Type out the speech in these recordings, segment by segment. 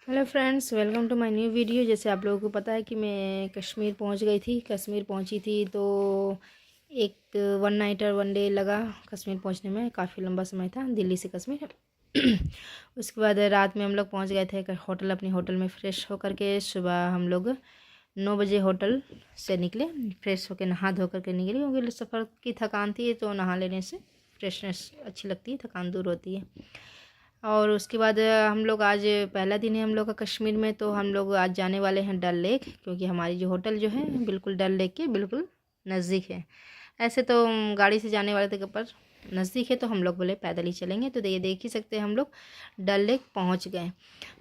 Hello friends, welcome to my new video. जैसे आप लोगों को पता है कि मैं कश्मीर पहुंच गई थी। कश्मीर पहुंची थी तो एक वन नाइट और वन डे लगा कश्मीर पहुंचने में। काफ़ी लंबा समय था, दिल्ली से कश्मीर। उसके बाद रात में हम लोग पहुंच गए थे होटल। अपनी होटल में फ़्रेश होकर के सुबह हम लोग 9 बजे होटल से निकले। फ्रेश होकर नहा धो करके निकले, क्योंकि सफ़र की थकान थी तो नहा लेने से फ्रेशनेस अच्छी लगती है, थकान दूर होती है। और उसके बाद हम लोग आज पहला दिन है हम लोग का कश्मीर में, तो हम लोग आज जाने वाले हैं डल लेक, क्योंकि हमारी जो होटल जो है बिल्कुल डल लेक के बिल्कुल नज़दीक है। ऐसे तो गाड़ी से जाने वाले थे, पर नज़दीक है तो हम लोग बोले पैदल ही चलेंगे। तो ये देख ही सकते हैं हम लोग डल लेक पहुँच गए।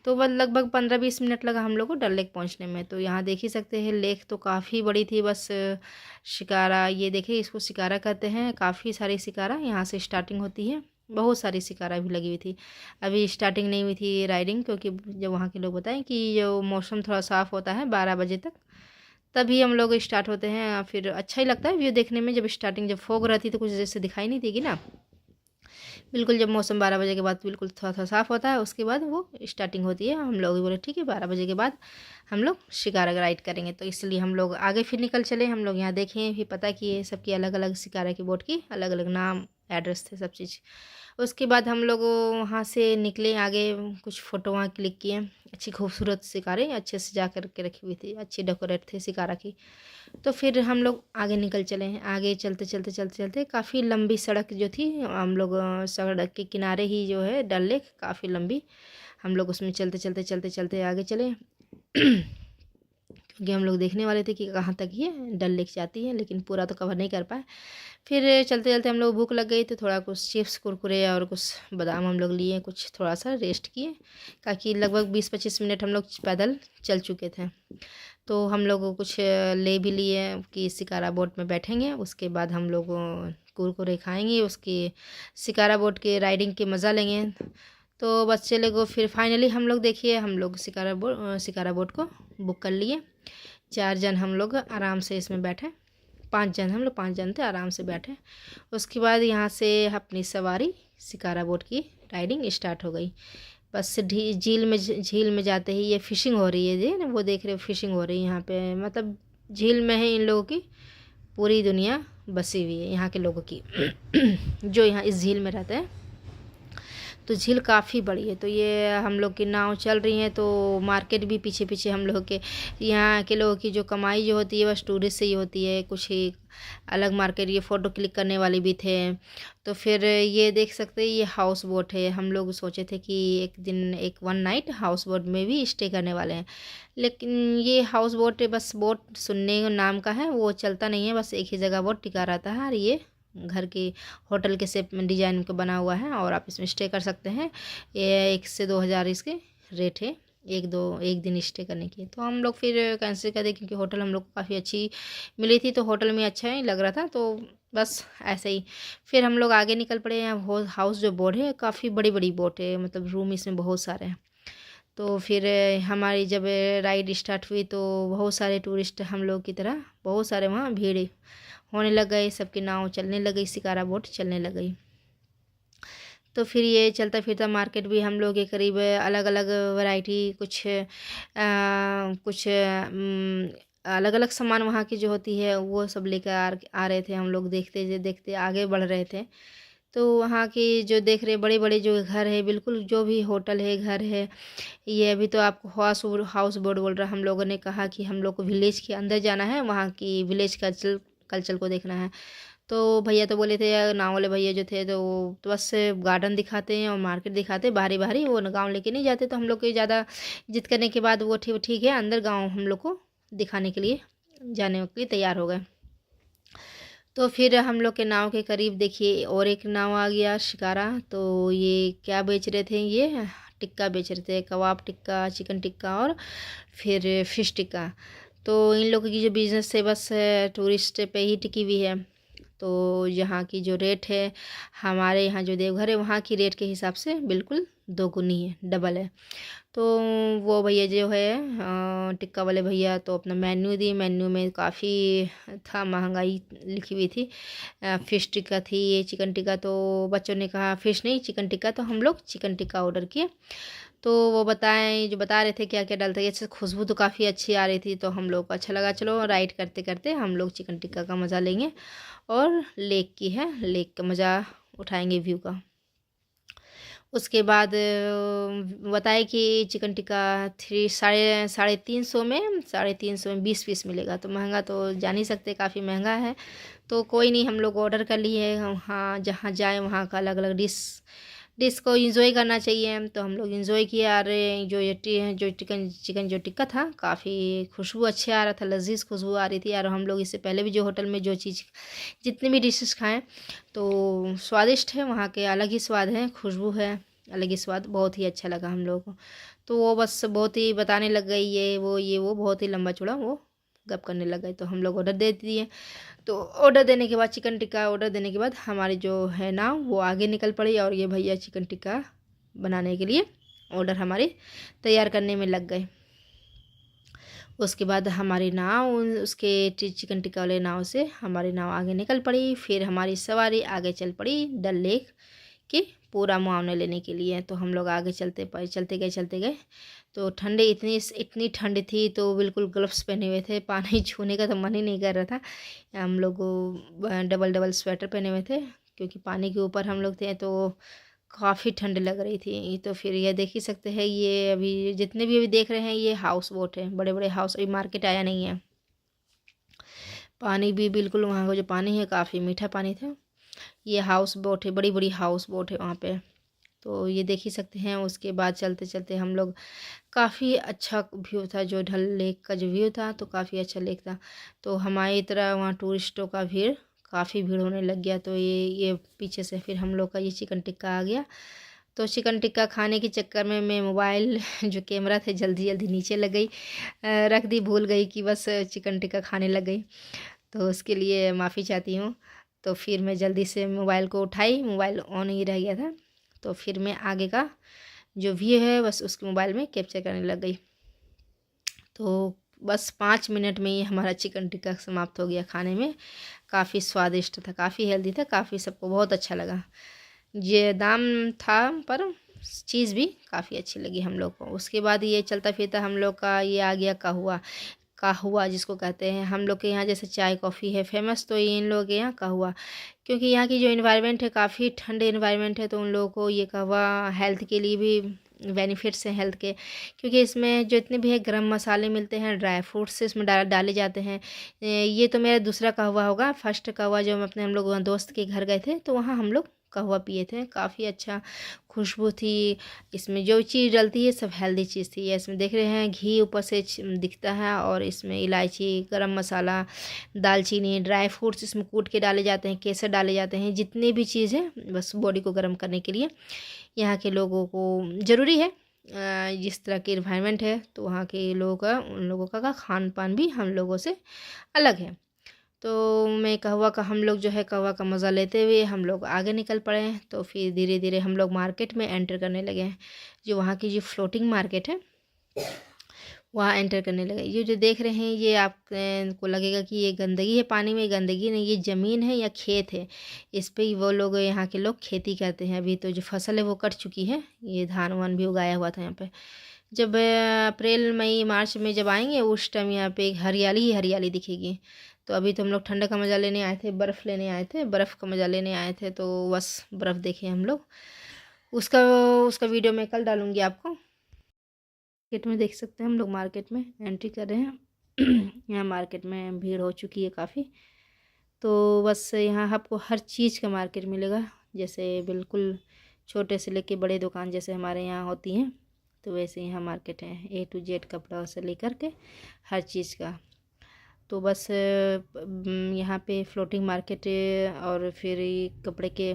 तो बस लगभग 15-20 मिनट लगा हम लोग को डल लेक पहुँचने में। तो यहाँ देख ही सकते हैं लेक तो काफ़ी बड़ी थी। बस शिकारा, ये देखिए इसको शिकारा कहते हैं। काफ़ी सारी शिकारा यहाँ से स्टार्टिंग होती है। बहुत सारी शिकारा भी लगी हुई थी। अभी स्टार्टिंग नहीं हुई थी राइडिंग, क्योंकि जब वहाँ के लोग बताएं कि जो मौसम थोड़ा साफ़ होता है 12 बजे तक, तभी हम लोग स्टार्ट होते हैं। फिर अच्छा ही लगता है व्यू देखने में। जब स्टार्टिंग जब फॉग रहती तो कुछ जैसे दिखाई नहीं देगी ना। बिल्कुल जब मौसम 12 बजे के बाद बिल्कुल थोड़ा थोड़ा साफ़ होता है, उसके बाद वो स्टार्टिंग होती है। हम लोग भी बोले ठीक है 12 बजे के बाद हम लोग शिकारा राइड करेंगे। तो इसलिए हम लोग आगे फिर निकल चले। हम लोग यहाँ देखें फिर पता कि ये सबकी अलग अलग शिकारा की बोट की अलग अलग नाम एड्रेस थे सब चीज़। उसके बाद हम लोग वहाँ से निकले आगे, कुछ फ़ोटो वहाँ क्लिक किए। अच्छी खूबसूरत शिकारे अच्छे से जा कर के रखी हुई थी, अच्छी डेकोरेट थे शिकारा की। तो फिर हम लोग आगे निकल चले हैं। आगे चलते चलते चलते चलते काफ़ी लंबी सड़क जो थी, हम लोग सड़क के किनारे ही जो है डल लेक काफ़ी लंबी, हम लोग उसमें चलते चलते चलते चलते आगे चले। क्योंकि हम लोग देखने वाले थे कि कहाँ तक ये डल लेक जाती है, लेकिन पूरा तो कवर नहीं कर पाए। फिर चलते चलते हम लोग भूख लग गई, तो थोड़ा कुछ चिप्स कुरकुरे और कुछ बादाम हम लोग लिए, कुछ थोड़ा सा रेस्ट किए, ताकि लगभग 20-25 मिनट हम लोग पैदल चल चुके थे। तो हम लोग कुछ ले भी लिए कि शिकारा बोट में बैठेंगे, उसके बाद हम लोग कुरकुरे खाएंगे, उसकी शिकारा बोट के राइडिंग के मज़ा लेंगे। तो बच्चे लोगों फिर फाइनली हम लोग देखिए हम लोग शिकारा बोट को बुक कर लिए। 4 जन हम लोग आराम से इसमें बैठे। 5 जन, हम लोग 5 जन थे, आराम से बैठे। उसके बाद यहाँ से अपनी सवारी शिकारा बोट की राइडिंग स्टार्ट हो गई। बस झील में जाते ही ये फ़िशिंग हो रही है, जी ना वो देख रहे हो फ़िशिंग हो रही है यहाँ पे। मतलब झील में है इन लोगों की पूरी दुनिया बसी हुई है, यहाँ के लोगों की जो यहाँ इस झील में रहते हैं। तो झील काफ़ी बड़ी है। तो ये हम लोग की नाव चल रही है, तो मार्केट भी पीछे पीछे हम लोग के, यहाँ के लोगों की जो कमाई जो होती है बस टूरिस्ट से ही होती है। कुछ ही अलग मार्केट, ये फ़ोटो क्लिक करने वाले भी थे। तो फिर ये देख सकते हैं ये हाउस बोट है। हम लोग सोचे थे कि एक दिन एक वन नाइट हाउस बोट में भी स्टे करने वाले हैं, लेकिन ये हाउस बोट है बस बोट सुनने नाम का है, वो चलता नहीं है। बस एक ही जगह बोट टिका रहता है, और ये घर की होटल के शेप में डिजाइन का बना हुआ है, और आप इसमें स्टे कर सकते हैं। ये 1 से 2 हज़ार इसके रेट है एक दिन स्टे करने की। तो हम लोग फिर कैंसिल कर दिए, क्योंकि होटल हम लोग को काफ़ी अच्छी मिली थी, तो होटल में अच्छा ही लग रहा था। तो बस ऐसे ही फिर हम लोग आगे निकल पड़े। यहाँ हाउस जो बोट है काफ़ी बड़ी बड़ी बोट है, मतलब रूम इसमें बहुत सारे हैं। तो फिर हमारी जब राइड स्टार्ट हुई तो बहुत सारे टूरिस्ट हम लोग की तरह बहुत सारे वहाँ भीड़ होने लग गए। सबकी नाव चलने लग गई, शिकारा बोट चलने लग गई। तो फिर ये चलता फिरता मार्केट भी हम लोग के करीब अलग अलग वैरायटी कुछ अलग अलग सामान वहाँ की जो होती है वो सब लेकर आ रहे थे। हम लोग देखते देखते आगे बढ़ रहे थे। तो वहाँ की जो देख रहे बड़े बड़े जो घर है, बिल्कुल जो भी होटल है घर है, ये अभी तो आपको हाउस बोट बोल रहा है। हम लोगों ने कहा कि हम लोग को विलेज के अंदर जाना है, वहाँ की विलेज कल्चर को देखना है। तो भैया तो बोले थे, नाव वाले भैया जो थे, तो बस गार्डन दिखाते हैं और मार्केट दिखाते हैं बाहरी बाहरी, वो गांव लेके नहीं जाते। तो हम लोग को ज़्यादा जिद करने के बाद वो ठीक ठीक है, अंदर गांव हम लोग को दिखाने के लिए जाने के लिए तैयार हो गए। तो फिर हम लोग के नाव के करीब देखिए और एक नाव आ गया शिकारा। तो ये क्या बेच रहे थे, ये टिक्का बेच रहे थे, कबाब टिक्का, चिकन टिक्का और फिर फिश टिक्का। तो इन लोगों की जो बिज़नेस है बस टूरिस्ट पे ही टिकी हुई है। तो यहाँ की जो रेट है, हमारे यहाँ जो देवघर है वहाँ की रेट के हिसाब से बिल्कुल दोगुनी है, डबल है। तो वो भैया जो है टिक्का वाले भैया तो अपना मेन्यू दिए। मेन्यू में काफ़ी था, महंगाई लिखी हुई थी। फ़िश टिक्का थी, ये चिकन टिक्का। तो बच्चों ने कहा फ़िश नहीं चिकन टिक्का, तो हम लोग चिकन टिक्का ऑर्डर किए। तो वो बताएं, जो बता रहे थे क्या क्या डालते हैं। जैसे खुशबू तो काफ़ी अच्छी आ रही थी, तो हम लोग को अच्छा लगा, चलो राइड करते करते हम लोग चिकन टिक्का का मज़ा लेंगे और लेक की है, लेक का मज़ा उठाएंगे, व्यू का। उसके बाद बताए कि चिकन टिक्का साढ़े साढ़े तीन सौ में 20 पीस मिलेगा। तो महंगा तो जान ही सकते, काफ़ी महंगा है। तो कोई नहीं, हम लोग ऑर्डर कर लिए हैं। हाँ, जहाँ जाए वहाँ का अलग अलग डिश को इंजॉय करना चाहिए। तो हम लोग इंजॉय किए। और जो चिकन जो टिक्का था, काफ़ी खुशबू अच्छी आ रहा था, लजीज खुशबू आ रही थी। और हम लोग इससे पहले भी जो होटल में जो चीज़ जितनी भी डिशेस खाएं तो स्वादिष्ट है, वहाँ के अलग ही स्वाद है, खुशबू है, अलग ही स्वाद, बहुत ही अच्छा लगा हम लोगों को। तो वो बस बहुत ही बताने लग गई, ये वो बहुत ही लंबा चौड़ा वो गप करने लग गए। तो हम लोग ऑर्डर दे दिए। तो ऑर्डर देने के बाद चिकन टिक्का ऑर्डर देने के बाद हमारी जो है ना वो आगे निकल पड़ी, और ये भैया चिकन टिक्का बनाने के लिए ऑर्डर हमारे तैयार करने में लग गए। उसके बाद हमारी नाव उसके चिकन टिक्का वाले नाव से हमारी नाव आगे निकल पड़ी। फिर हमारी सवारी आगे चल पड़ी डल लेक के पूरा मुआवना लेने के लिए। तो हम लोग आगे चलते गए। तो ठंडे इतनी ठंड थी, तो बिल्कुल ग्लव्स पहने हुए थे, पानी छूने का तो मन ही नहीं कर रहा था। हम लोग डबल डबल स्वेटर पहने हुए थे, क्योंकि पानी के ऊपर हम लोग थे, तो काफ़ी ठंड लग रही थी। तो फिर ये देख ही सकते हैं, ये अभी जितने भी अभी देख रहे हैं ये हाउस बोट है, बड़े बड़े हाउस, अभी मार्केट आया नहीं है। पानी भी बिल्कुल, वहाँ का जो पानी है काफ़ी मीठा पानी था। ये हाउस बोट है, बड़ी बड़ी हाउस बोट है वहाँ पे। तो ये देख ही सकते हैं। उसके बाद चलते चलते हम लोग, काफ़ी अच्छा व्यू था, जो डल लेक का जो व्यू था, तो काफ़ी अच्छा लेक था। तो हमारी तरह वहाँ टूरिस्टों का काफ़ी भीड़ होने लग गया। तो ये पीछे से फिर हम लोग का ये चिकन टिक्का आ गया। तो चिकन टिक्का खाने के चक्कर में मैं मोबाइल जो कैमरा थे जल्दी जल्दी नीचे लग गई, रख दी, भूल गई कि बस चिकन टिक्का खाने लग गई। तो उसके लिए माफ़ी चाहती हूँ। तो फिर मैं जल्दी से मोबाइल को उठाई, मोबाइल ऑन ही रह गया था। तो फिर मैं आगे का जो व्यू है बस उसके मोबाइल में कैप्चर करने लग गई। तो बस 5 मिनट में ही हमारा चिकन टिक्का समाप्त हो गया खाने में। काफ़ी स्वादिष्ट था, काफ़ी हेल्दी था, काफ़ी सबको बहुत अच्छा लगा। ये दाम था, पर चीज़ भी काफ़ी अच्छी लगी हम लोग को। उसके बाद ये चलता फिरता हम लोग का ये आ गया काहुआ जिसको कहते हैं। हम लोग के यहाँ जैसे चाय कॉफ़ी है फेमस, तो ये इन लोगों के यहाँ काहुआ, क्योंकि यहाँ की जो इन्वायरमेंट है काफ़ी ठंडे इन्वायरमेंट है, तो उन लोगों को ये काहुआ हेल्थ के लिए भी बेनिफिट्स हैं हेल्थ के। क्योंकि इसमें जो इतने भी है गरम मसाले मिलते हैं, ड्राई फ्रूट्स इसमें डाले जाते हैं। ये तो मेरा दूसरा कहवा होगा। फर्स्ट कहवा जो हम लोग वहाँ दोस्त के घर गए थे, तो वहाँ हम लोग कहवा पिए थे, काफ़ी अच्छा खुशबू थी। इसमें जो चीज़ डलती है सब हेल्दी चीज़ थी। इसमें देख रहे हैं घी ऊपर से दिखता है, और इसमें इलायची, गरम मसाला, दालचीनी, ड्राई फ्रूट्स इसमें कूट के डाले जाते हैं, केसर डाले जाते हैं, जितने भी चीज़ है बस बॉडी को गर्म करने के लिए यहाँ के लोगों को ज़रूरी है। जिस तरह की इन्वायरमेंट है, तो वहाँ के लोगों का उन लोगों का खान पान भी हम लोगों से अलग है। तो मैं कहवा का हम लोग जो है कहवा का मज़ा लेते हुए हम लोग आगे निकल पड़े हैं। तो फिर धीरे धीरे हम लोग मार्केट में एंटर करने लगे हैं। जो वहाँ की जो फ्लोटिंग मार्केट है वहाँ एंटर करने लगे। ये जो देख रहे हैं ये आप को लगेगा कि ये गंदगी है, पानी में गंदगी नहीं, ये ज़मीन है या खेत है। इस पे ही वो लोग, यहाँ के लोग खेती करते हैं। अभी तो जो फसल है वो कट चुकी है, ये धान वान भी उगाया हुआ था यहाँ पे। जब अप्रैल मई मार्च में जब आएंगे उस टाइम यहाँ पे हरियाली ही हरियाली दिखेगी। तो अभी तो हम लोग ठंडा का मज़ा लेने आए थे, बर्फ़ लेने आए थे, बर्फ़ का मज़ा लेने आए थे। तो बस बर्फ़ देखे हम लोग। उसका उसका वीडियो मैं कल डालूँगी आपको। मार्केट में देख सकते हैं, हम लोग मार्केट में एंट्री कर रहे हैं। यहाँ मार्केट में भीड़ हो चुकी है काफ़ी। तो बस यहाँ आपको हर चीज़ का मार्केट मिलेगा, जैसे बिल्कुल छोटे से लेके बड़े दुकान जैसे हमारे यहाँ होती हैं, तो वैसे यहाँ मार्केट है, A to Z कपड़ा से लेकर के हर चीज़ का। तो बस यहाँ पे फ्लोटिंग मार्केट और फिर कपड़े के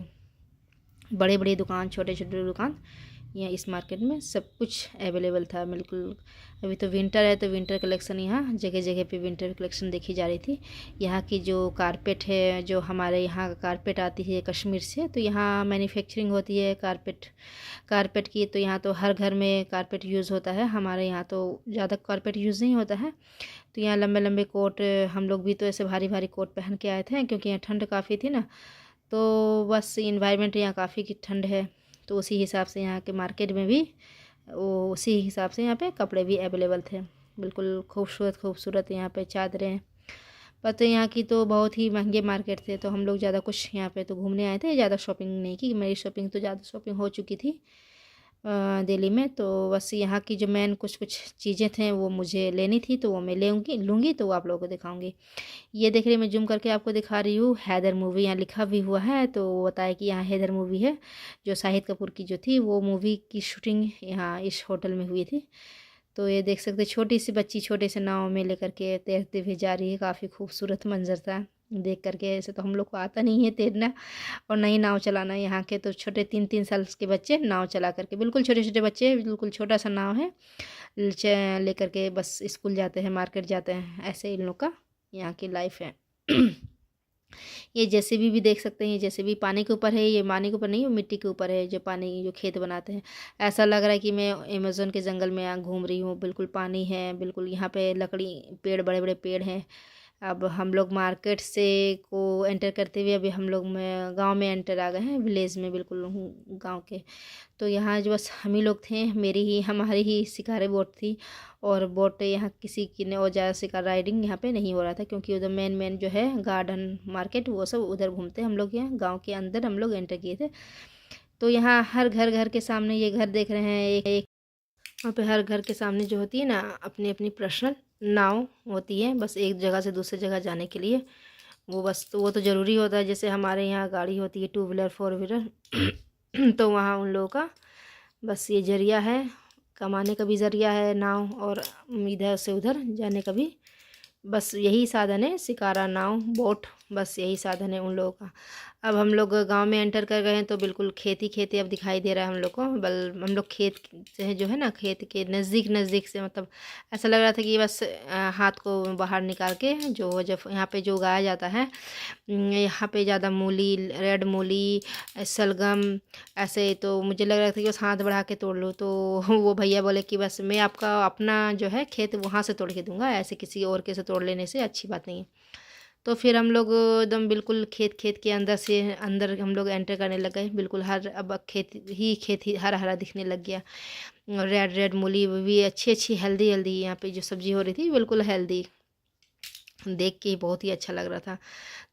बड़े बड़े दुकान, छोटे छोटे दुकान यहाँ इस मार्केट में सब कुछ अवेलेबल था बिल्कुल। अभी तो विंटर है तो विंटर कलेक्शन यहाँ जगह जगह पे विंटर कलेक्शन देखी जा रही थी। यहाँ की जो कारपेट है, जो हमारे यहाँ का कारपेट आती है कश्मीर से, तो यहाँ मैन्युफैक्चरिंग होती है कारपेट की, तो यहाँ तो हर घर में कारपेट यूज़ होता है। हमारे यहाँ तो ज़्यादा कारपेट यूज़ नहीं होता है। तो यहाँ लंबे लंबे कोट, हम लोग भी तो ऐसे भारी भारी कोट पहन के आए थे क्योंकि यहाँ ठंड काफ़ी थी ना। तो बस इन्वायरमेंट यहाँ काफ़ी की ठंड है, तो उसी हिसाब से यहाँ के मार्केट में भी वो उसी हिसाब से यहाँ पे कपड़े भी अवेलेबल थे। बिल्कुल खूबसूरत खूबसूरत यहाँ पे चादरें। पता यहाँ की तो बहुत ही महंगे मार्केट थे, तो हम लोग ज़्यादा कुछ यहाँ पे तो घूमने आए थे, ज़्यादा शॉपिंग नहीं की। मेरी शॉपिंग तो ज़्यादा शॉपिंग हो चुकी थी दिल्ली में। तो बस यहाँ की जो मेन कुछ कुछ चीज़ें थे वो मुझे लेनी थी, तो वो मैं लूँगी तो वो आप लोगों को दिखाऊंगी। ये देख रही मैं जूम करके आपको दिखा रही हूँ, हैदर मूवी यहाँ लिखा भी हुआ है। तो वो बताया कि यहाँ हैदर मूवी है, जो शाहिद कपूर की जो थी वो मूवी की शूटिंग यहाँ इस होटल में हुई थी। तो ये देख सकते छोटी सी बच्ची छोटे से नाव में लेकर के तैरते हुए जा रही है। काफ़ी खूबसूरत मंजर था देख करके। ऐसे तो हम लोग को आता नहीं है तैरना और नहीं नाव चलाना। यहाँ के तो छोटे 3-3 साल के बच्चे नाव चला करके, बिल्कुल छोटे छोटे बच्चे, बिल्कुल छोटा सा नाव है, लेकर के बस स्कूल जाते हैं, मार्केट जाते हैं। ऐसे इन लोग का यहाँ की लाइफ है। ये जेसीबी भी देख सकते हैं, ये जेसीबी पानी के ऊपर है। ये पानी के ऊपर नहीं, वो मिट्टी के ऊपर है, जो पानी जो खेत बनाते हैं। ऐसा लग रहा है कि मैं अमेज़न के जंगल में यहाँ घूम रही हूँ। बिल्कुल पानी है, बिल्कुल यहाँ पे लकड़ी पेड़, बड़े बड़े पेड़ हैं। अब हम लोग मार्केट से को एंटर करते हुए अभी हम लोग में गांव में एंटर आ गए हैं, विलेज में बिल्कुल गांव के। तो यहाँ जो बस हम ही लोग थे, हमारी ही शिकारी बोट थी। और बोट यहाँ किसी की ने और ज़्यादा शिकार राइडिंग यहाँ पे नहीं हो रहा था, क्योंकि उधर मेन जो है गार्डन मार्केट वो सब उधर घूमते। हम लोग यहाँ गाँव के अंदर हम लोग एंटर किए थे। तो यहाँ हर घर के सामने, ये घर देख रहे हैं एक वहाँ पे हर घर के सामने जो होती है ना, अपनी अपनी पर्सनल नाव होती है, बस एक जगह से दूसरी जगह जाने के लिए। वो बस तो वो तो ज़रूरी होता है। जैसे हमारे यहाँ गाड़ी होती है 2 व्हीलर 4 व्हीलर तो वहाँ उन लोगों का बस ये ज़रिया है, कमाने का भी ज़रिया है नाव, और इधर से उधर जाने का भी बस यही साधन है, शिकारा नाव बोट, बस यही साधन है उन लोगों का। अब हम लोग गांव में एंटर कर गए हैं, तो बिल्कुल खेती खेती अब दिखाई दे रहा है हम लोग को। हम लोग खेत से जो है ना, खेत के नज़दीक नज़दीक से, मतलब ऐसा लग रहा था कि बस हाथ को बाहर निकाल के जो जब यहाँ पे जो उगाया जाता है, यहाँ पे ज़्यादा मूली, रेड मूली, सलगम, ऐसे। तो मुझे लग रहा था कि बस हाथ बढ़ा के तोड़ लो। तो वो भैया बोले कि बस मैं आपका अपना जो है खेत वहाँ से तोड़ के दूंगा, ऐसे किसी और के से तोड़ लेने से अच्छी बात नहीं है। तो फिर हम लोग एकदम बिल्कुल खेत के अंदर से अंदर हम लोग एंटर करने लग गए। बिल्कुल हर अब खेत ही हरा हरा दिखने लग गया। रेड रेड मूली भी अच्छी अच्छी हेल्दी हेल्दी, यहाँ पे जो सब्जी हो रही थी बिल्कुल हेल्दी, देख के बहुत ही अच्छा लग रहा था।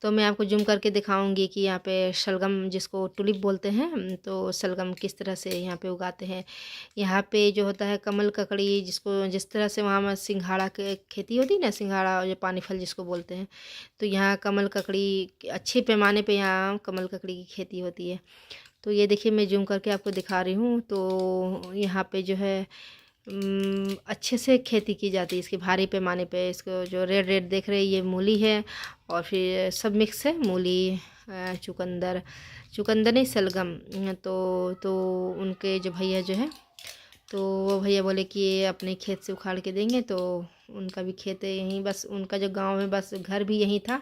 तो मैं आपको जूम करके दिखाऊंगी कि यहाँ पे शलगम, जिसको टुलिप बोलते हैं, तो शलगम किस तरह से यहाँ पे उगाते हैं। यहाँ पे जो होता है कमल ककड़ी, जिसको जिस तरह से वहाँ सिंघाड़ा के खेती होती है ना, सिंघाड़ा जो पानी फल जिसको बोलते हैं, तो यहाँ कमल ककड़ी अच्छे पैमाने पे यहाँ कमल ककड़ी की खेती होती है। तो ये देखिए मैं जूम करके आपको दिखा रही हूँ। तो यहाँ पे जो है अच्छे से खेती की जाती है इसकी, भारी पैमाने पे। इसको जो रेड रेड देख रहे हैं ये मूली है, और फिर सब मिक्स है, मूली, चुकंदर, चुकंदर नहीं सलगम। तो उनके जो भैया जो है, तो वो भैया बोले कि ये अपने खेत से उखाड़ के देंगे। तो उनका भी खेत है यहीं, बस उनका जो गांव है बस घर भी यहीं था।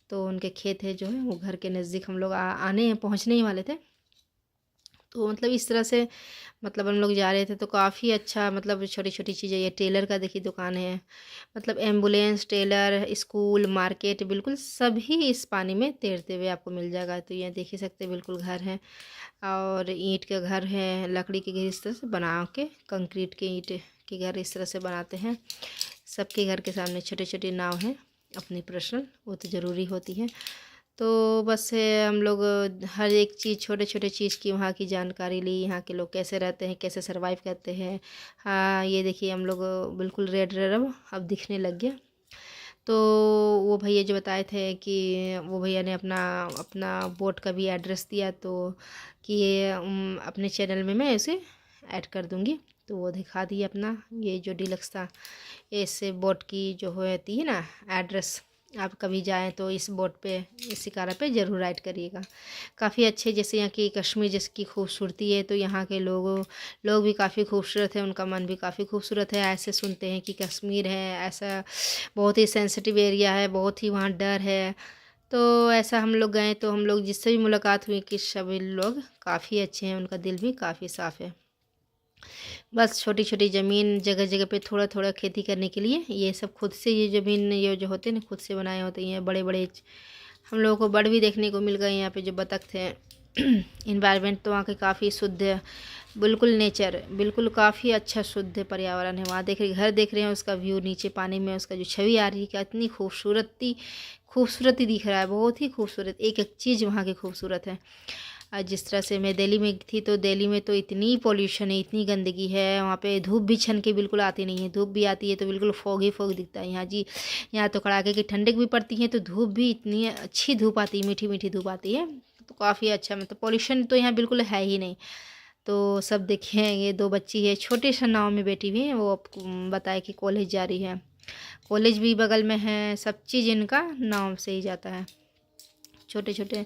तो उनके खेत है जो है वो घर के नज़दीक, हम लोग आने पहुँचने ही वाले थे। तो मतलब इस तरह से मतलब हम लोग जा रहे थे। तो काफ़ी अच्छा, मतलब छोटी छोटी चीज़ें। ये टेलर का देखिए दुकान है, मतलब एम्बुलेंस, टेलर, स्कूल, मार्केट, बिल्कुल सभी इस पानी में तैरते हुए आपको मिल जाएगा। तो ये देख ही सकते हैं बिल्कुल घर है, और ईंट के घर है, लकड़ी के घर इस तरह से बना के, कंक्रीट के ईंट के घर इस तरह से बनाते हैं। सबके घर के सामने छोटे छोटे नाव हैं अपनी पर्सनल, वो तो ज़रूरी होती है। तो बस हम लोग हर एक चीज़, छोटे छोटे चीज़ की वहाँ की जानकारी ली, यहाँ के लोग कैसे रहते हैं, कैसे सरवाइव करते हैं। हाँ ये देखिए हम लोग बिल्कुल रेड रेड अब दिखने लग गया। तो वो भैया जो बताए थे कि वो भैया ने अपना अपना बोट का भी एड्रेस दिया, तो कि ये अपने चैनल में मैं इसे ऐड कर दूँगी। तो वो दिखा दिया अपना, ये जो डीलक्स था, ऐसे बोट की जो होती है ना एड्रेस, आप कभी जाएं तो इस बोट पे, इस शिकारा पे ज़रूर राइड करिएगा। काफ़ी अच्छे, जैसे यहाँ की कश्मीर जिसकी खूबसूरती है, तो यहाँ के लोग भी काफ़ी खूबसूरत है, उनका मन भी काफ़ी खूबसूरत है। ऐसे सुनते हैं कि कश्मीर है ऐसा बहुत ही सेंसिटिव एरिया है, बहुत ही वहाँ डर है। तो ऐसा हम लोग गए तो हम लोग जिससे भी मुलाकात हुई कि सभी लोग काफ़ी अच्छे हैं, उनका दिल भी काफ़ी साफ़ है। बस छोटी छोटी ज़मीन जगह जगह पे थोड़ा थोड़ा खेती करने के लिए, ये सब खुद से, ये ज़मीन ये जो होते हैं ना खुद से बनाए होते हैं। बड़े बड़े हम लोगों को बर्ड भी देखने को मिल गए यहाँ पे, जो बतख थे। इन्वायरमेंट तो वहाँ के काफ़ी शुद्ध है, बिल्कुल नेचर, बिल्कुल काफ़ी अच्छा शुद्ध पर्यावरण है वहाँ। देख रहे घर देख रहे हैं, उसका व्यू नीचे पानी में उसका जो छवि आ रही है, क्या इतनी खूबसूरती दिख रहा है, बहुत ही खूबसूरत। एक एक चीज़ वहाँ की खूबसूरत है। जिस तरह से मैं दिल्ली में थी, तो दिल्ली में तो इतनी पॉल्यूशन है, इतनी गंदगी है वहाँ पे, धूप भी छन के बिल्कुल आती नहीं है। धूप भी आती है तो बिल्कुल फॉग ही फॉग दिखता है यहाँ जी। यहाँ तो कड़ाके की ठंडक भी पड़ती है, तो धूप भी इतनी अच्छी धूप आती है, मीठी मीठी धूप आती है, तो काफ़ी अच्छा। मतलब पॉल्यूशन तो यहाँ बिल्कुल है ही नहीं। तो सब देखिए, ये 2 बच्ची है छोटे से नाव में बैठी हुई है, वो बताए कि कॉलेज जा रही है। कॉलेज भी बगल में है, सब चीज़ इनका नाव से ही जाता है। छोटे छोटे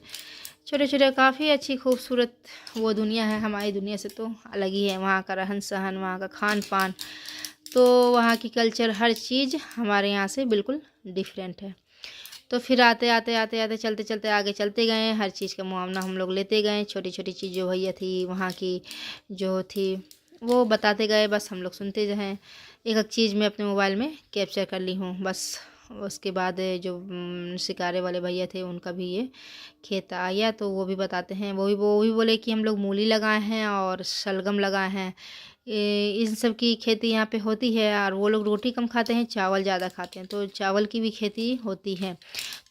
छोटे छोटे काफ़ी अच्छी खूबसूरत वो दुनिया है, हमारी दुनिया से तो अलग ही है। वहाँ का रहन सहन, वहाँ का खान पान, तो वहाँ की कल्चर, हर चीज़ हमारे यहाँ से बिल्कुल डिफरेंट है। तो फिर आते आते आते आते चलते चलते आगे चलते गए, हर चीज़ का मुआवना हम लोग लेते गए। छोटी छोटी चीज़ जो भैया थी वहाँ की जो थी वो बताते गए, बस हम लोग सुनते रहें। एक एक चीज़ मैं अपने मोबाइल में कैप्चर कर ली हूँ बस। उसके बाद जो शिकारे वाले भैया थे, उनका भी ये खेत आया तो वो भी बताते हैं। वो भी बोले कि हम लोग मूली लगाए हैं और शलगम लगाए हैं। इन सब की खेती यहाँ पे होती है, और वो लोग रोटी कम खाते हैं, चावल ज़्यादा खाते हैं, तो चावल की भी खेती होती है।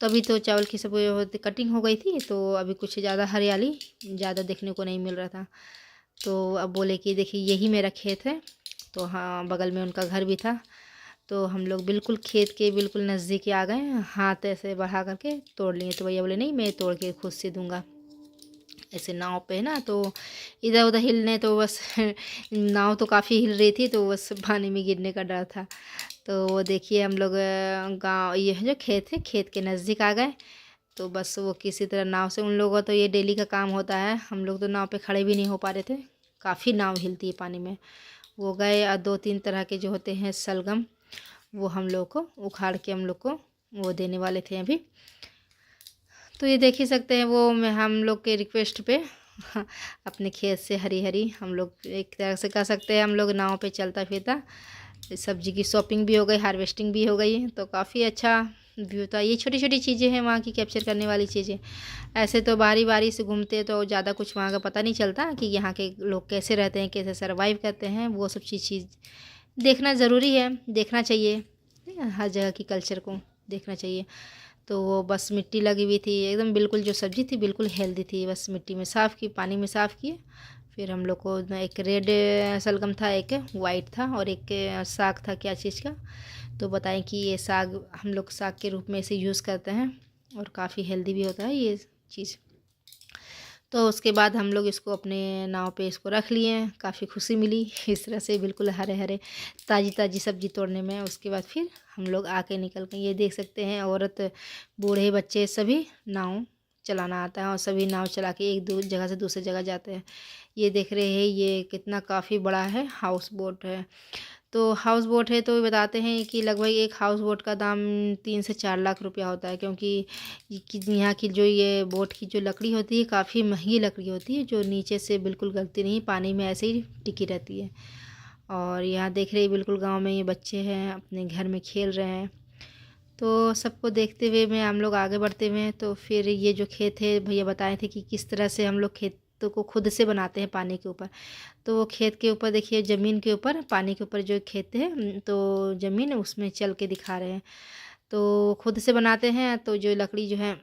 तो अभी तो चावल की सब होती कटिंग हो गई थी, तो अभी कुछ ज़्यादा हरियाली ज़्यादा देखने को नहीं मिल रहा था। तो अब बोले कि देखिए यही मेरा खेत है। तो हाँ, बगल में उनका घर भी था। तो हम लोग बिल्कुल खेत के बिल्कुल नज़दीक आ गए, हाथ ऐसे बढ़ा करके तोड़ लिए। तो भैया बोले नहीं, मैं तोड़ के खुद से दूंगा। ऐसे नाव पे है ना, तो इधर उधर हिलने, तो बस नाव तो काफ़ी हिल रही थी, तो बस पानी में गिरने का डर था। तो वो देखिए हम लोग गांव, ये है जो खेत है, खेत के नज़दीक आ गए। तो बस वो किसी तरह नाव से, उन लोगों का तो ये डेली का काम होता है, हम लोग तो नाव पे खड़े भी नहीं हो पा रहे थे, काफ़ी नाव हिलती है पानी में। वो गए, और 2-3 तरह के जो होते हैं सलगम, वो हम लोग को उखाड़ के हम लोग को वो देने वाले थे अभी। तो ये देख ही सकते हैं, वो मैं हम लोग के रिक्वेस्ट पे अपने खेत से हरी हरी, हम लोग एक तरह से कह सकते हैं, हम लोग नाव पे चलता फिरता सब्जी की शॉपिंग भी हो गई, हार्वेस्टिंग भी हो गई। तो काफ़ी अच्छा व्यू था। ये छोटी छोटी चीज़ें हैं वहाँ की कैप्चर करने वाली चीज़ें। ऐसे तो बारी बारी से घूमते तो ज़्यादा कुछ वहाँ का पता नहीं चलता कि यहाँ के लोग कैसे रहते हैं, कैसे सर्वाइव करते हैं। वो सब चीज़ देखना ज़रूरी है, देखना चाहिए, हर जगह की कल्चर को देखना चाहिए। तो वो बस मिट्टी लगी हुई थी एकदम, बिल्कुल जो सब्ज़ी थी बिल्कुल हेल्दी थी। बस मिट्टी में साफ़ की, पानी में साफ़ किए। फिर हम लोग को एक रेड सलगम था, एक वाइट था, और एक साग था, क्या चीज़ का। तो बताएं कि ये साग हम लोग साग के रूप में इसे यूज़ करते हैं, और काफ़ी हेल्दी भी होता है ये चीज़। तो उसके बाद हम लोग इसको अपने नाव पे इसको रख लिए, काफ़ी खुशी मिली इस तरह से बिल्कुल हरे हरे ताज़ी ताज़ी सब्ज़ी तोड़ने में। उसके बाद फिर हम लोग आके निकल गए। ये देख सकते हैं, औरत बूढ़े बच्चे सभी नाव चलाना आता है, और सभी नाव चला के एक जगह से दूसरी जगह जाते हैं। ये देख रहे हैं, ये कितना काफ़ी बड़ा है, हाउस बोट है। तो हाउस बोट है, तो बताते हैं कि लगभग एक हाउस बोट का दाम 3 से 4 लाख रुपया होता है, क्योंकि यहाँ की जो ये बोट की जो लकड़ी होती है, काफ़ी महंगी लकड़ी होती है, जो नीचे से बिल्कुल गलती नहीं, पानी में ऐसे ही टिकी रहती है। और यहाँ देख रहे हैं बिल्कुल गांव में ये बच्चे हैं, अपने घर में खेल रहे हैं। तो सबको देखते हुए में हम लोग आगे बढ़ते हुए हैं। तो फिर ये जो खेत है, भैया बताए थे कि किस तरह से हम लोग खेतों को खुद से बनाते हैं पानी के ऊपर। तो वो खेत के ऊपर देखिए, ज़मीन के ऊपर, पानी के ऊपर जो खेत है, तो ज़मीन उसमें चल के दिखा रहे हैं। तो खुद से बनाते हैं, तो जो लकड़ी जो है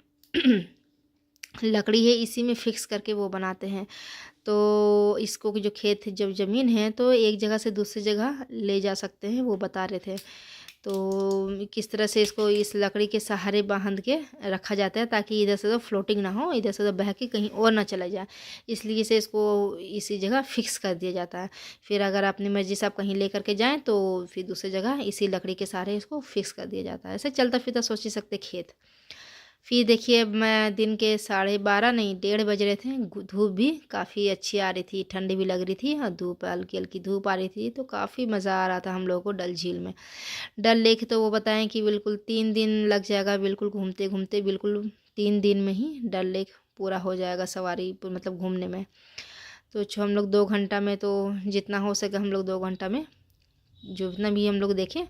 लकड़ी है, इसी में फिक्स करके वो बनाते हैं। तो इसको जो खेत जब ज़मीन है, तो एक जगह से दूसरी जगह ले जा सकते हैं, वो बता रहे थे। तो किस तरह से इसको इस लकड़ी के सहारे बांध के रखा जाता है ताकि इधर से तो फ्लोटिंग ना हो, इधर से तो बह के कहीं और ना चला जाए, इसलिए से इसको इसी जगह फिक्स कर दिया जाता है। फिर अगर अपनी मर्जी से आप कहीं ले करके जाएँ तो फिर दूसरी जगह इसी लकड़ी के सहारे इसको फिक्स कर दिया जाता है। ऐसे चलता फिरता सोच ही सकते खेत। फिर देखिए मैं दिन के 12:30 नहीं 1:30 बज रहे थे, धूप भी काफ़ी अच्छी आ रही थी, ठंडी भी लग रही थी और धूप हल्की हल्की धूप आ रही थी, तो काफ़ी मज़ा आ रहा था हम लोगों को डल झील में। डल लेक तो वो बताएं कि बिल्कुल 3 दिन लग जाएगा, बिल्कुल घूमते घूमते बिल्कुल 3 दिन में ही डल लेक पूरा हो जाएगा सवारी मतलब घूमने में। तो जो हम लोग 2 घंटा में, तो जितना हो सके हम लोग 2 घंटा में जितना भी हम लोग देखें,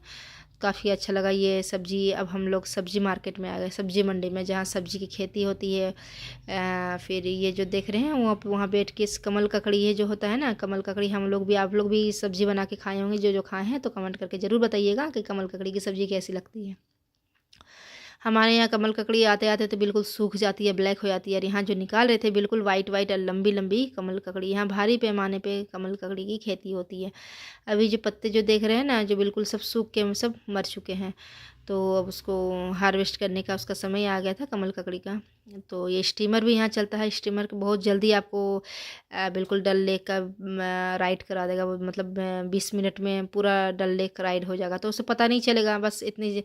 काफ़ी अच्छा लगा। ये सब्ज़ी, अब हम लोग सब्ज़ी मार्केट में आ गए, सब्ज़ी मंडी में जहाँ सब्ज़ी की खेती होती है। फिर ये जो देख रहे हैं वहाँ बैठ के इस कमल ककड़ी है जो होता है ना, कमल ककड़ी हम लोग भी, आप लोग भी सब्ज़ी बना के खाए होंगे, जो जो खाए हैं तो कमेंट करके ज़रूर बताइएगा कि कमल ककड़ी की सब्ज़ी कैसी लगती है। हमारे यहाँ कमल ककड़ी आते आते तो बिल्कुल सूख जाती है, ब्लैक हो जाती है, और यहाँ जो निकाल रहे थे बिल्कुल वाइट वाइट और लंबी लंबी कमल ककड़ी। यहाँ भारी पैमाने पे कमल ककड़ी की खेती होती है। अभी जो पत्ते जो देख रहे हैं ना, जो बिल्कुल सब सूख के सब मर चुके हैं, तो अब उसको हार्वेस्ट करने का उसका समय आ गया था कमल ककड़ी का। तो ये स्टीमर भी यहाँ चलता है, स्टीमर बहुत जल्दी आपको बिल्कुल डल लेक का राइड करा देगा वो, मतलब 20 मिनट में पूरा डल लेक राइड हो जाएगा, तो उसे पता नहीं चलेगा, बस इतनी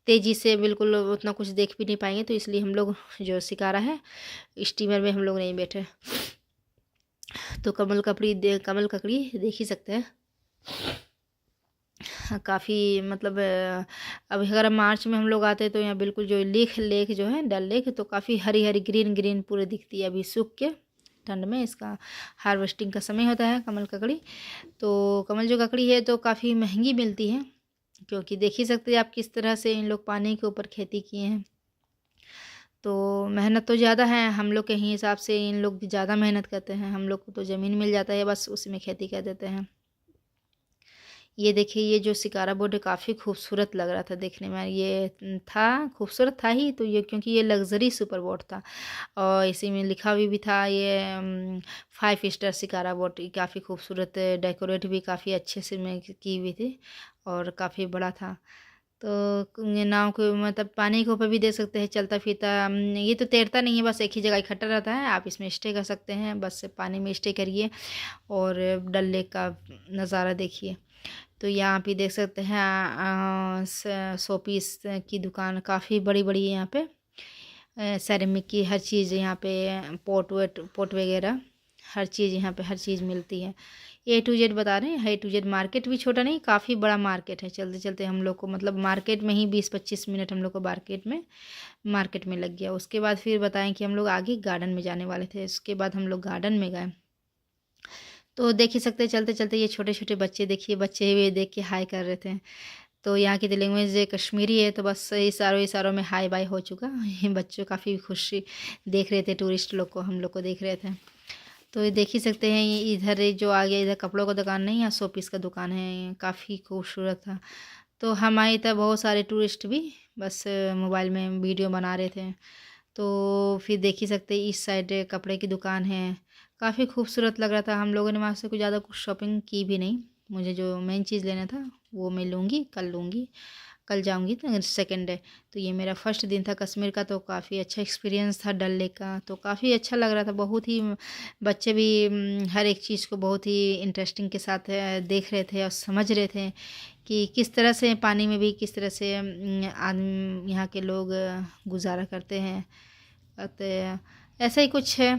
तेज़ी से बिल्कुल उतना कुछ देख भी नहीं पाएंगे, तो इसलिए हम लोग जो शिकारा है स्टीमर में हम लोग नहीं बैठे। तो कमल ककड़ी देख ही सकते हैं। काफ़ी मतलब अब अगर मार्च में हम लोग आते तो यहाँ बिल्कुल जो लेक जो है डल लेक, तो काफ़ी हरी हरी ग्रीन ग्रीन पूरे दिखती है। अभी सूख के ठंड में इसका हार्वेस्टिंग का समय होता है कमल ककड़ी। तो कमल जो ककड़ी है तो काफ़ी महंगी मिलती है, क्योंकि देख ही सकते हैं आप किस तरह से इन लोग पानी के ऊपर खेती किए हैं। तो मेहनत तो ज़्यादा है, हम लोग के ही हिसाब से इन लोग ज़्यादा मेहनत करते हैं। हम लोग को तो ज़मीन मिल जाता है, बस उसी में खेती कर देते हैं। ये देखिए, ये जो शिकारा बोर्ड है काफ़ी खूबसूरत लग रहा था देखने में। ये था खूबसूरत था ही तो, ये क्योंकि ये लग्जरी सुपर बोट था और इसी में लिखा भी था ये 5 स्टार शिकारा बोट। काफ़ी खूबसूरत डेकोरेट भी काफ़ी अच्छे से में की हुई थी और काफ़ी बड़ा था। तो ये नाव को मतलब पानी के ऊपर भी देख सकते हैं चलता फिरता। ये तो तैरता नहीं है, बस एक ही जगह इकट्ठा रहता है। आप इसमें स्टे कर सकते हैं, बस पानी में स्टे करिए और डल लेक का नज़ारा देखिए। तो यहाँ पे देख सकते हैं शोपीस की दुकान काफ़ी बड़ी बड़ी है यहाँ पे। सेरेमिक की हर चीज़ यहाँ पे, पोट वगैरह हर चीज़ यहाँ पे, हर चीज़ मिलती है। A to Z बता रहे हैं, A to Z मार्केट भी छोटा नहीं, काफ़ी बड़ा मार्केट है। चलते चलते हम लोग को मतलब मार्केट में ही 20-25 मिनट हम लोग को मार्केट में लग गया। उसके बाद फिर बताएं कि हम लोग आगे गार्डन में जाने वाले थे। उसके बाद हम लोग गार्डन में गए, तो देख ही सकते चलते चलते ये छोटे छोटे बच्चे, देखिए बच्चे भी देख के हाय कर रहे थे। तो यहाँ की तो लैंग्वेज कश्मीरी है, तो बस इशारों इशारों में हाय बाय हो चुका। ये बच्चे काफ़ी खुशी देख रहे थे, टूरिस्ट लोग को, हम लोग को देख रहे थे। तो ये देख ही सकते हैं, ये इधर जो आ गया, इधर कपड़ों का दुकान नहीं, यहाँ शोपीस का दुकान है, काफ़ी खूबसूरत था। तो हमारे तरह बहुत सारे टूरिस्ट भी बस मोबाइल में वीडियो बना रहे थे। तो फिर देख ही सकते इस साइड कपड़े की दुकान है, काफ़ी खूबसूरत लग रहा था। हम लोगों ने वहाँ से कुछ ज़्यादा कुछ शॉपिंग की भी नहीं। मुझे जो मेन चीज़ लेना था वो मैं लूँगी, कल जाऊँगी तो सेकेंड डे। तो ये मेरा फर्स्ट दिन था कश्मीर का, तो काफ़ी अच्छा एक्सपीरियंस था डल लेक का। तो काफ़ी अच्छा लग रहा था, बहुत ही बच्चे भी हर एक चीज़ को बहुत ही इंटरेस्टिंग के साथ देख रहे थे और समझ रहे थे कि किस तरह से पानी में भी किस तरह से आदमी यहाँ के लोग गुजारा करते हैं। तो ऐसा ही कुछ है।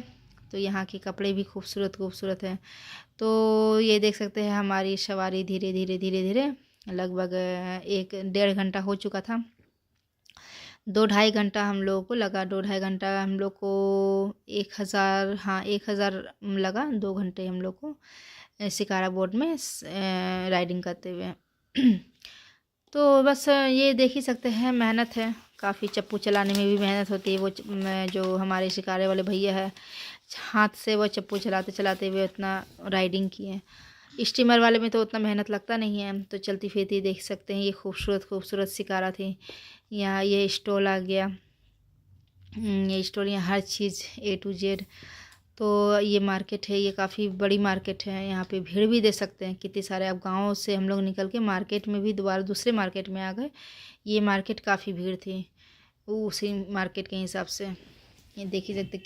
तो यहाँ के कपड़े भी खूबसूरत खूबसूरत हैं। तो ये देख सकते हैं हमारी सवारी धीरे धीरे धीरे धीरे लगभग 1-1.5 घंटा हो चुका था। 2-2.5 घंटा हम लोगों को लगा, 2-2.5 घंटा हम लोग को 1000, हाँ 1000 लगा। 2 घंटे हम लोग को शिकारा बोर्ड में राइडिंग करते हुए। तो बस ये देख ही सकते हैं, मेहनत है काफ़ी, चप्पू चलाने में भी मेहनत होती है। वो जो हमारे शिकारे वाले भैया है, हाथ से वो चप्पू चलाते चलाते हुए उतना राइडिंग किए। स्टीमर वाले में तो उतना मेहनत लगता नहीं है। तो चलती फिरती देख सकते हैं, ये खूबसूरत खूबसूरत शिकारा थी। यहाँ ये स्टॉल आ गया, ये स्टॉल, यहाँ हर चीज़ A to Z। तो ये मार्केट है, ये काफ़ी बड़ी मार्केट है। यहाँ पे भीड़ भी दे सकते हैं कितनी सारे। अब गाँव से हम लोग निकल के मार्केट में भी दोबारा दूसरे मार्केट में आ गए। ये मार्केट काफ़ी भीड़ थी उसी मार्केट के हिसाब से। ये देख ही सकते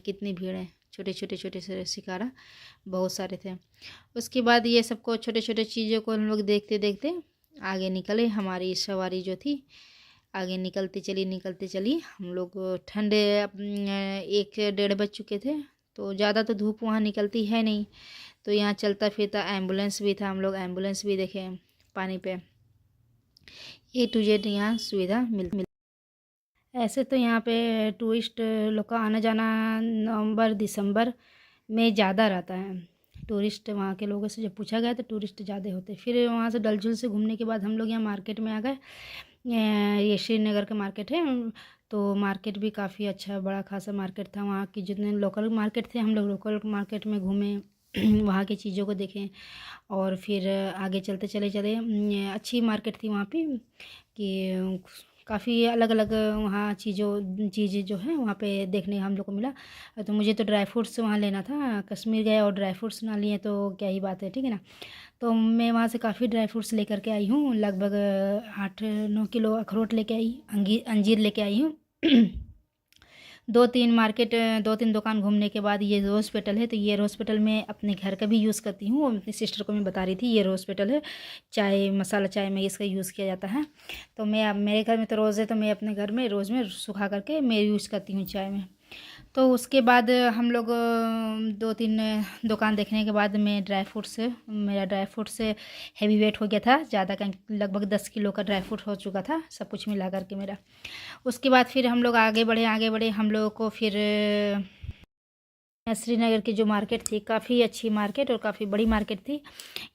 कितनी भीड़ है। छोटे से शिकारा बहुत सारे थे। उसके बाद ये सबको छोटे चीज़ों को हम लोग देखते देखते आगे निकले। हमारी सवारी जो थी आगे निकलती चली। हम लोग ठंडे 1 डेढ़ बज चुके थे, तो ज़्यादा तो धूप वहाँ निकलती है नहीं। तो यहाँ चलता फिरता एम्बुलेंस भी था, हम लोग एम्बुलेंस भी देखे पानी पे। A to Z यहाँ सुविधा मिल ऐसे तो यहाँ पे टूरिस्ट लोग का आना जाना नवंबर दिसंबर में ज़्यादा रहता है। टूरिस्ट वहाँ के लोगों से जब पूछा गया तो टूरिस्ट ज़्यादा होते। फिर वहाँ से डल झील से घूमने के बाद हम लोग यहाँ मार्केट में आ गए। ये श्रीनगर का मार्केट है, तो मार्केट भी काफ़ी अच्छा बड़ा खासा मार्केट था। वहाँ की जितने लोकल मार्केट थे हम लोग लोकल मार्केट में घूमे वहाँ की चीज़ों को देखें। और फिर आगे चलते चले अच्छी मार्केट थी वहाँ पे कि काफ़ी अलग अलग वहाँ चीज़ें जो है वहाँ पे देखने हम लोग को मिला। तो मुझे तो ड्राई फ्रूट्स वहाँ लेना था। कश्मीर गए और ड्राई फ्रूट्स ना लिए तो क्या ही बात है, ठीक है ना। तो मैं वहाँ से काफ़ी ड्राई फ्रूट्स लेकर के आई हूँ। लगभग 8-9 किलो अखरोट लेके आई, अंजीर लेके आई हूँ। 2-3 दुकान घूमने के बाद ये रोज़ पेटल है, तो ये रोज़ पेटल मैं अपने घर का भी यूज़ करती हूँ। अपनी सिस्टर को मैं बता रही थी ये रोज़ पेटल है, चाय मसाला चाय में इसका यूज़ किया जाता है। तो मैं अब मेरे घर में तो रोज़ है, तो मैं अपने घर में रोज़ में सुखा करके मैं यूज़ करती हूँ चाय में। तो उसके बाद हम लोग 2-3 दुकान देखने के बाद मैं मेरा ड्राई फ्रूट से हैवी वेट हो गया था ज़्यादा, लगभग 10 किलो का ड्राई फ्रूट हो चुका था सब कुछ मिला करके मेरा। उसके बाद फिर हम लोग आगे बढ़े। हम लोगों को फिर श्रीनगर की जो मार्केट थी काफ़ी अच्छी मार्केट और काफ़ी बड़ी मार्केट थी।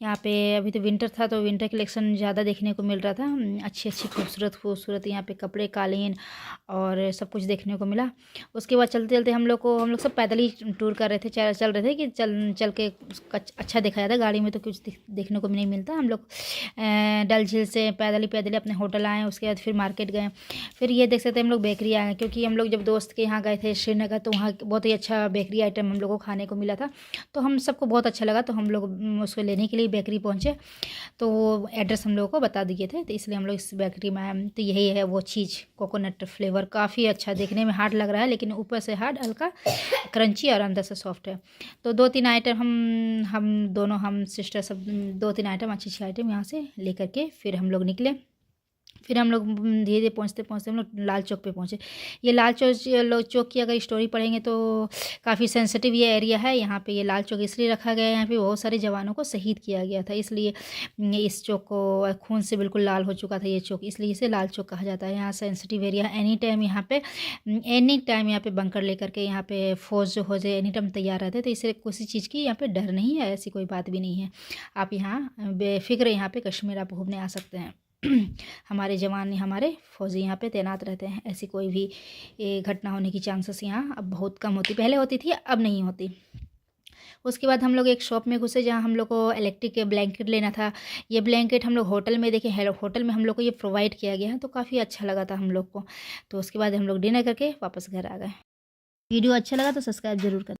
यहाँ पे अभी तो विंटर था तो विंटर कलेक्शन ज़्यादा देखने को मिल रहा था। अच्छी खूबसूरत यहाँ पे कपड़े कालीन और सब कुछ देखने को मिला। उसके बाद चलते चलते हम लोग सब पैदल ही टूर कर रहे थे, चल रहे थे कि चल के अच्छा देखा जाता। गाड़ी में तो कुछ देखने को नहीं मिलता। हम लोग डल झील से पैदल ही अपने होटल आए। उसके बाद फिर मार्केट गए। फिर ये देख सकते हम लोग बेकरी आए, क्योंकि हम लोग जब दोस्त के यहाँ गए थे श्रीनगर तो वहाँ बहुत ही अच्छा बेकरी आइटम हम लोग को खाने को मिला था। तो हम सबको बहुत अच्छा लगा, तो हम लोग उसको लेने के लिए बेकरी पहुँचे। तो वो एड्रेस हम लोगों को बता दिए थे, तो इसलिए हम लोग इस बेकरी में आए। तो यही है वो चीज़, कोकोनट फ्लेवर काफ़ी अच्छा, देखने में हार्ड लग रहा है लेकिन ऊपर से हार्ड, हल्का क्रंची और अंदर से सॉफ्ट है। तो 2-3 आइटम हम सिस्टर सब 2-3 आइटम अच्छी आइटम यहाँ से लेकर के फिर हम लोग निकले। फिर हम लोग धीरे धीरे पहुँचते हम लोग लाल चौक पे पहुँचे। ये लाल चौक की अगर स्टोरी पढ़ेंगे तो काफ़ी सेंसिटिव ये एरिया है। यहाँ पे ये लाल चौक इसलिए रखा गया है, यहाँ पे बहुत सारे जवानों को शहीद किया गया था, इसलिए इस चौक को खून से बिल्कुल लाल हो चुका था ये चौक, इसलिए इसे लाल चौक कहा जाता है। यहाँ सेंसिटिव एरिया, एनी टाइम यहाँ पे बंकर लेकर के यहाँ पे फौज जो हो जाए एनी टाइम तैयार रहते, तो इससे किसी चीज़ की यहाँ पे डर नहीं है, ऐसी कोई बात भी नहीं है। आप यहाँ बेफिक्र यहाँ पे कश्मीर आप घूमने आ सकते हैं। हमारे जवान हमारे फौजी यहाँ पे तैनात रहते हैं। ऐसी कोई भी घटना होने की चांसेस यहाँ अब बहुत कम होती, पहले होती थी अब नहीं होती। उसके बाद हम लोग एक शॉप में घुसे जहाँ हम लोग को इलेक्ट्रिक ब्लैंकेट लेना था। ये ब्लैंकेट हम लोग होटल में देखे, होटल में हम लोग को ये प्रोवाइड किया गया है, तो काफ़ी अच्छा लगा था हम लोग को। तो उसके बाद हम लोग डिनर करके वापस घर आ गए। वीडियो अच्छा लगा तो सब्सक्राइब जरूर करें।